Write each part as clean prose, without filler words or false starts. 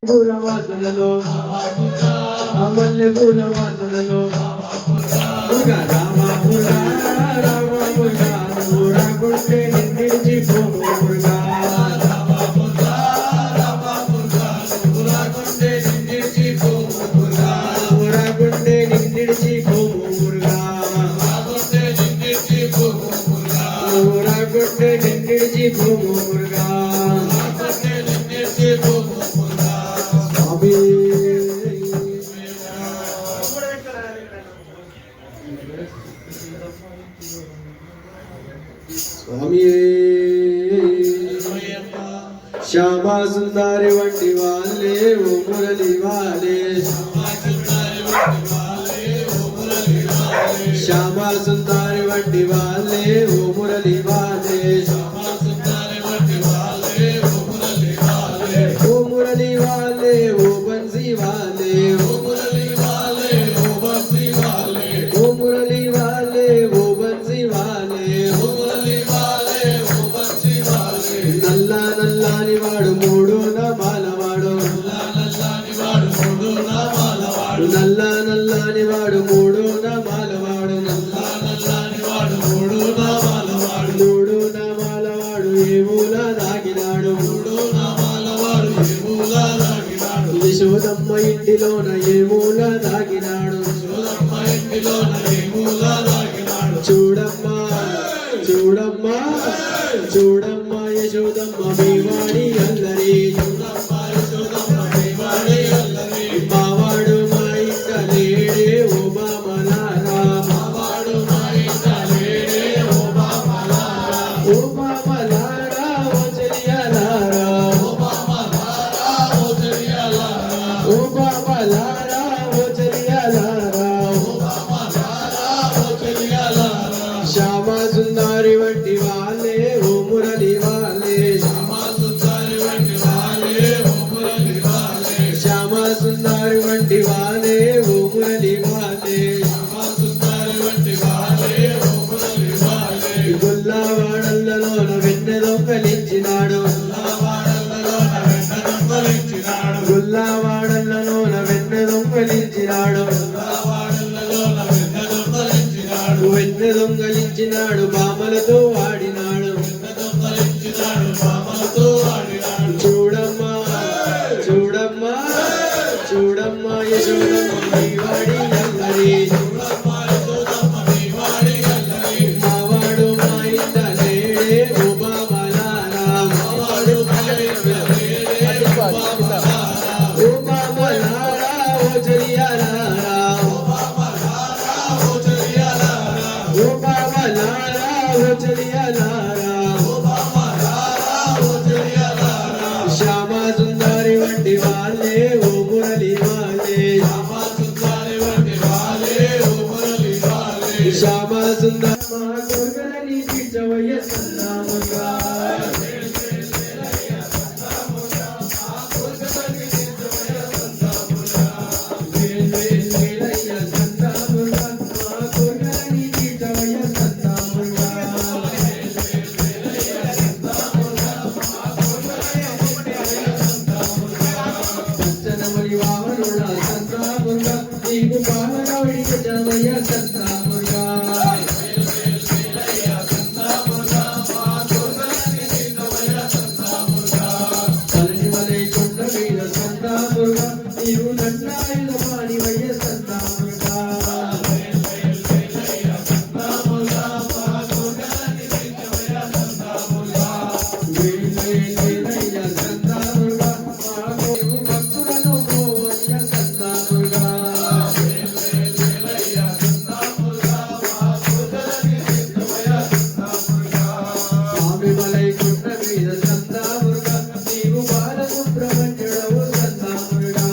పూలవాసనలో అమల్య పూలవాసనలో రామ మురుగా రామ మురుగా మురా కొట్టే నిండిచి పోము మురుగా మురా కొట్టే నిండిచి పోము మురుగా మురా కొట్టే నిండిచి పోము మురుగా మురా కొట్టే నిండిచి పోము మురుగా శ్యామా సుందరి వంటి వాళ్ళే ఓ మురళి వాళ్ళే శ్యామా సుందరి వంటి వాళ్ళే ఓ మురళి వాళ్ళే ఓ మురళి వాళ్ళే ఓ బన్సీ వాళ్ళే ఓ మురళి వాళ్ళే ఓ బన్సీ వాళ్ళే ఓ మురళి వాళ్ళే ఓ బన్సీ వాళ్ళే ఓ మురళి వాళ్ళే ఓ బన్సీ వాళ్ళే నల్ల నల్లాని వాడు మూడు నామాలవాడు నల్ల నల్లాని వాడు మూడు నామాలవాడు మూడు నామాలవాడు ఏ మూల దాగినాడు యశోదమ్మ ఇంటిలోన ఏ మూల దాగినాడు చూడమ్మా చూడమ్మా చూడమ్మా యశోదమ్మ మేవాడి అల్లరి మావాడు మా ఇంట లేడే ఓ బామలారా ఓ బామలారా ఓ చెలియలారా ఓ బామలారా ఓ చెలియలారా శ్యామా సుందరి వంటి వాళ్ళే ఓ మురళి వాళ్ళే శ్యామా సుందరి వంటి వాళ్ళే ఓ మురళి వాళ్ళే గొల్లవాడల్లలోన వెన్నె దొంగలించినాడు గొల్లవాడల్లలోన వెన్నె దొంగలించినాడు వెన్నె దొంగలించినాడు బామలతో ఆడినాడు చూడమ్మా చూడమ్మా చూడమ్మా యశోదమ్మ మేవాడి అల్లరి మావాడు మా ఇంట లేడే ఓ బామలారా ఓ బామలారా ఓ చెలియలారా ఓ బామలారా ఓ చెలియలారా శ్యామా సుందరి వంటి వాళ్ళే ఓ మురళి వాళ్ళే శ్యామా సుందరి మా కొరగలని తీర్చవయ్య సన్నాముగా నీకు బాలరావుడికి జవయ్య సంతాముగా కలనివలై కొండ మీద సంతాముగా నీవు నన్నాయుధ పాడివయ్య సంతాముగా భక్తులను పోవయ్య సంతాముగా నీవు బాలసుబ్రహ్మణ్యుడవు సంతాముగా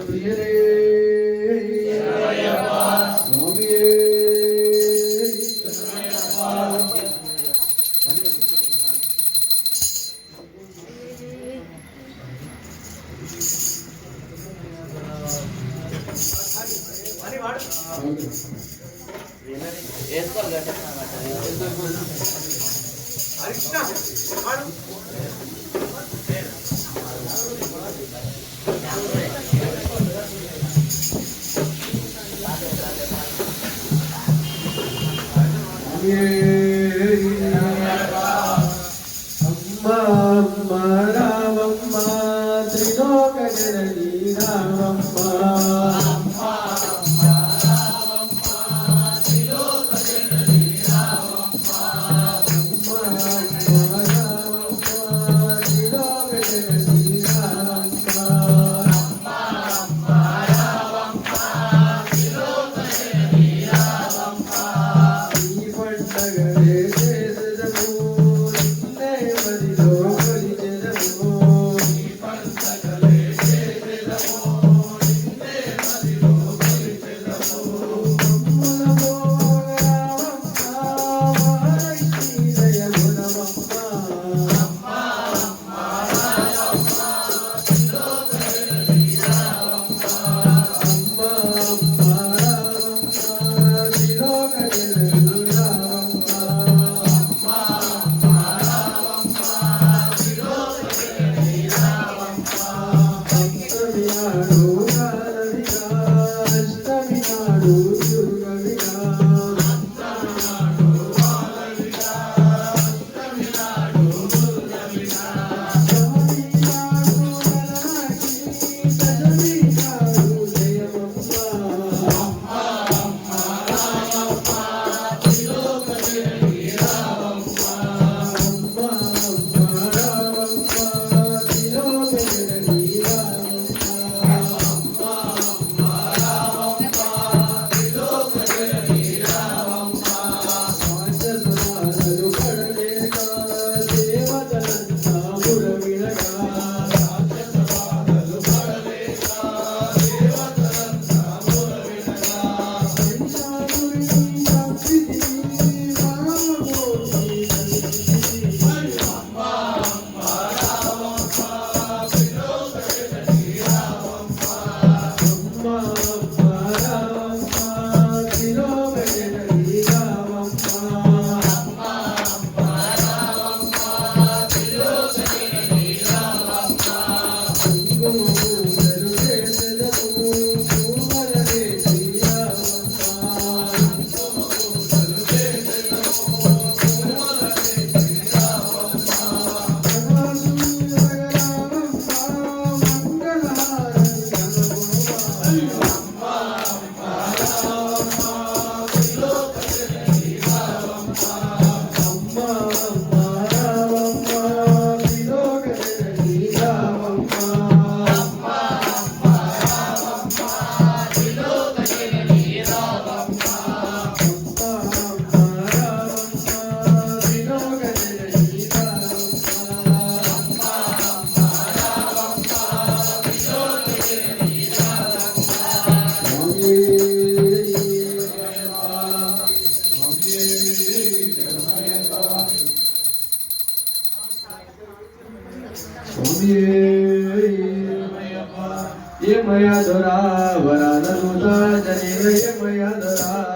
ప్రియరే స్వామియే అమ్మ అమ్మ రామమ్మ త్రిలోక జననీ రామమ్మ मया दोरा वराननुता जने ये मया दोरा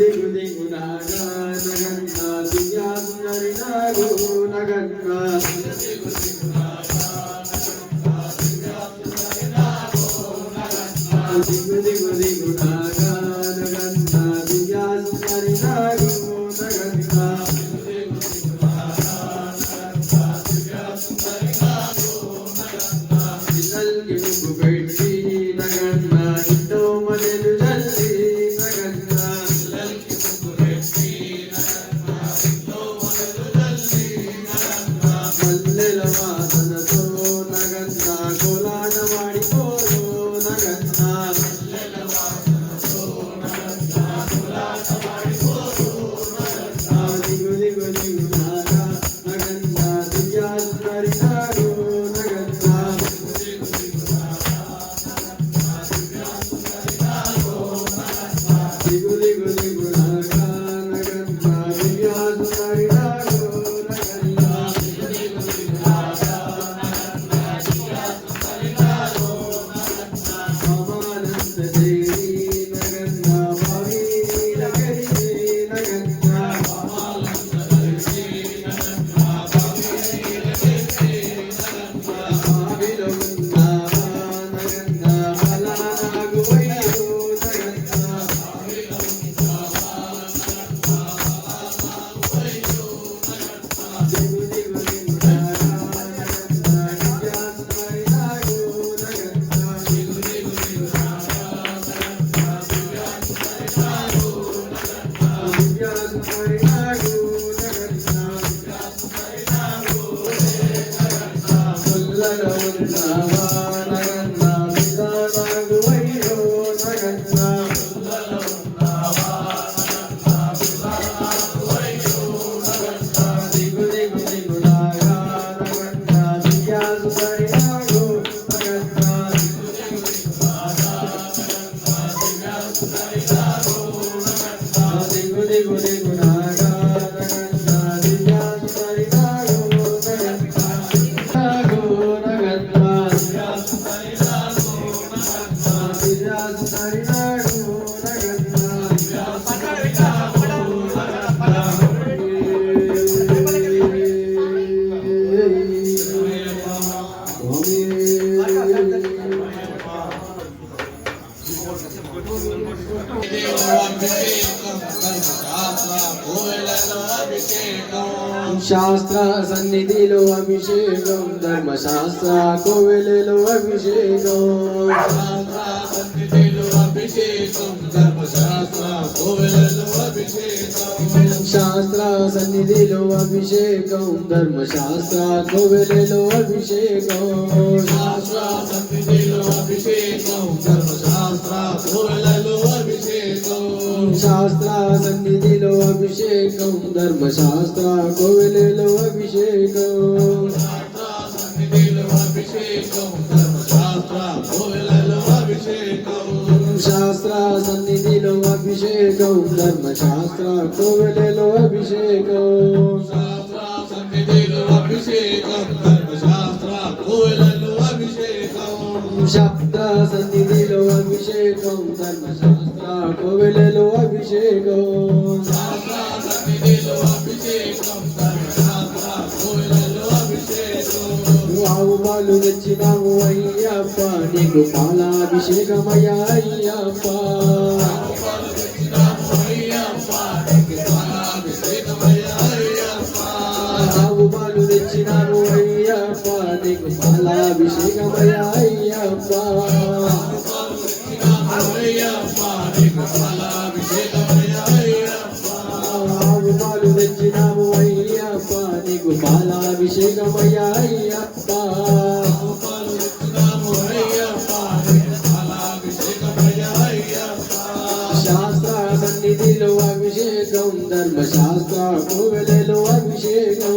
దిగు దిగునాగా నగన్నా దివ్యా సుందరి నాగు నగన్నా దిగు దిగు దిగునాగా నగన్నా దివ్యా సుందరి నాగు నగన్నా పిల్లల్కి ముగ్గు పెట్టి నగన్నా ఇంట్లో మదెలు జల్లి నగన్నా మల్లెల వాసనతో నగన్నా కోలాన వాడిపోరు నగన్నా దిగు దిగు దిగునాగా నగన్నా దివ్యా సుందరి నాగు నగన్నా దిగు దిగు దిగునాగా నగన్నా దివ్యా సుందరి నాగు నగన్నా అమానంద దేవి నగన్నా భావీల కరిగే నగన్నా భావిలో ఉన్నావా నగన్నా బలానాగు వయ్యో నగన్నా దిగు దిగు దిగునాగా నగన్నా దివ్యా సుందరి నాగు నగన్నా దివ్యా సుందరి నాగు నగన్నా ముల్లలో ఉన్నావా నగన్నా బిదానాగు వయ్యో నగన్నా దిగు దిగు దిగునాగా నగన్నా దివ్యా సుందరి నాగు నగన్నా దిగు దిగు దిగునాగా నగన్నా దివ్యా సుందరి నాగు నగన్నా నాగు నగన్నా దివ్యా సుందరి నాగు నగన్నా శాస్త్ర సన్నిధిలో అభిషేకం ధర్మశాస్త్ర కోవెలలో అభిషేకం శాస్త్ర సన్నిధిలో అభిషేకం ధర్మశాస్త్ర కోవెలలో అభిషేకం శాస్త్ర సన్నిధిలో అభిషేకం ధర్మశాస్త్ర కోవెలలో అభిషేకం శాస్త్ర సన్నిధిలో అభిషేకం ధర్మశాస్త్ర కోవెలలో అభిషేకం శాస్త్ర సన్నిధిలో అభిషేకం ధర్మశాస్త్ర కోవెలలో అభిషేకం శాస్త్ర సన్నిధిలో అభిషేకం ధర్మశాస్త్ర కోవెలలో అభిషేకం ఆవు పాలు తెచ్చినావు అయ్యప్ప నీకు పాలాభిషేకమయ్యా అయ్యప్ప ఆవు పాలు తెచ్చినావు అయ్యప్ప నీకు పాలాభిషేకమయ్యా అయ్యప్ప ఆవు పాలు తెచ్చినావు అయ్యప్ప నీకు పాలాభిషేకమయ్యా అయ్యప్ప శాస్త్ర సన్నిధిలో అభిషేకం ధర్మశాస్త్ర కోవెలలో అభిషేకం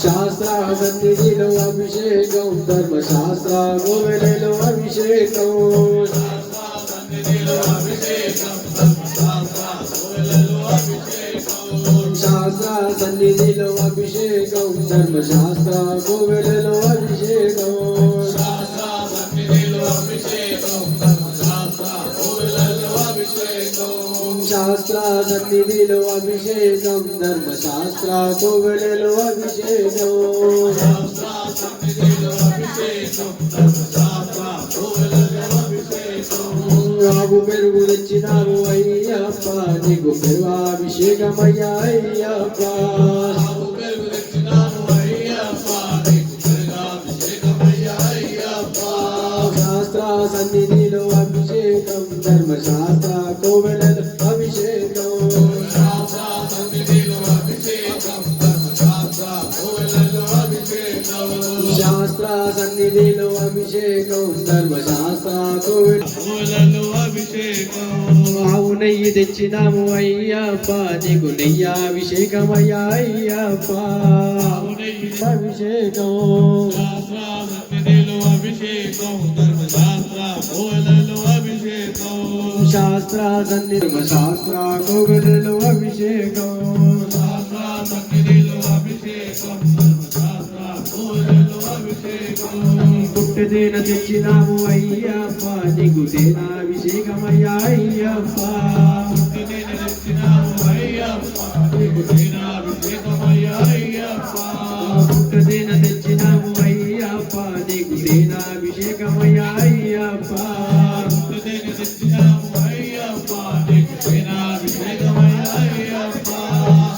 శాస్త్ర సన్నిధిలో అభిషేకం ధర్మశాస్త్ర కోవెలలో అభిషేకం శాస్త్ర సన్నిధిలో అభిషేకం ధర్మశాస్త్ర కోవెలలో అభిషేకం శాస్త్ర సన్నిధిలో అభిషేకం ధర్మశాస్త్ర కోవెలలో అభిషేకం రావు పెరుగు తెచ్చినావు అయ్యప్ప నీకు పెరుగాభిషేకమయ్యా అయ్యప్ప శాస్త్ర సన్నిధిలో అభిషేకం ధర్మశాస్త్ర కోవెలలో అభిషేకం శాస్త్ర సన్నిధిలో అభిషేకం ధర్మశాస్త్ర కోవెలలో అభిషేకం ఆవు నెయ్యి తెచ్చినాము అయ్యప్ప నీకు నెయ్యాభిషేకమయ్యా అయ్యప్ప అభిషేకం శాస్త్ర సన్నిధి శాస్త్ర కోవెలలో అభిషేకం పుట్టదేన తెచ్చినాము అయ్యప్ప నీకు తేనాభిషేకమయ్యా అయ్యప్ప పుట్టదేన తెచ్చినాము అయ్యప్ప నీకు తేనాభిషేకమయ్యా అయ్యప్ప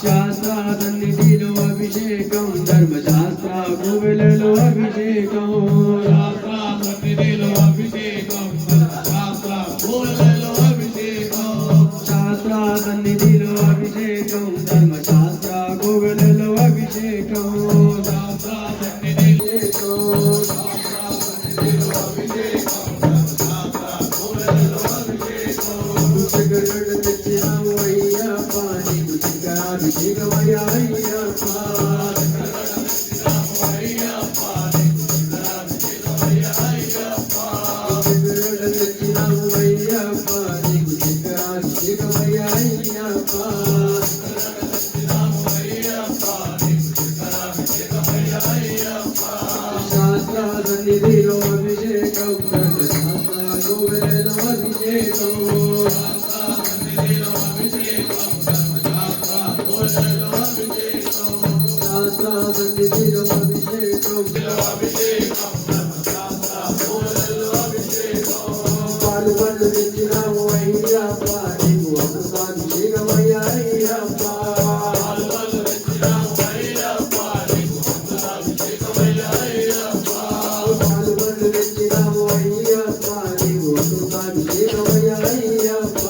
శాస్త్ర సన్నిధిలో అభిషేకం ధర్మశాస్త్ర కోవెలలో అభిషేకం శాస్త్ర సన్నిధిలో అభిషేకం ధర్మశాస్త్ర కోవెలలో అభిషేకం తెచ్చినాము అయ్యప్ప నీకు శంకరాభిషేకమయ్యా అయ్యప్ప తెచ్చినాము అయ్యప్ప నీకు శంకరాభిషేకమయ్యా అయ్యప్ప శాస్త్ర సన్నిధిలో అభిషేకం ధర్మశాస్త్ర కోవెలలో అభిషేకం శాస్త్ర సన్నిధిలో అభిషేకం పాలు పళ్ళు తెచ్చినాము అయ్యప్ప నీకు అమృతాభిషేకమయ్యా అయ్యప్ప పాలు పళ్ళు తెచ్చినాము అయ్యప్ప నీకు అమృతాభిషేకమయ్యా అయ్యప్ప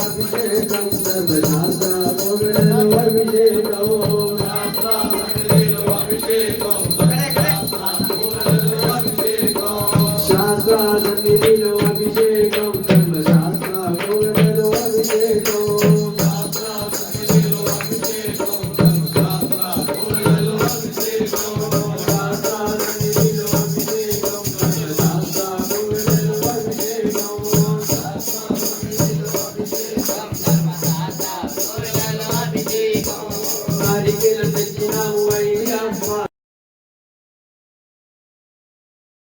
అభిషేకం ధర్మశాస్త్ర కోవెలలో అభిషేకం శాస్త్ర సన్నిధిలో అభిషేకం ధర్మశాస్త్ర కోవెలలో అభిషేకం శాస్త్ర సన్నిధిలో అభిషేకం ధర్మశాస్త్ర కోవెలలో అభిషేకం నారికేల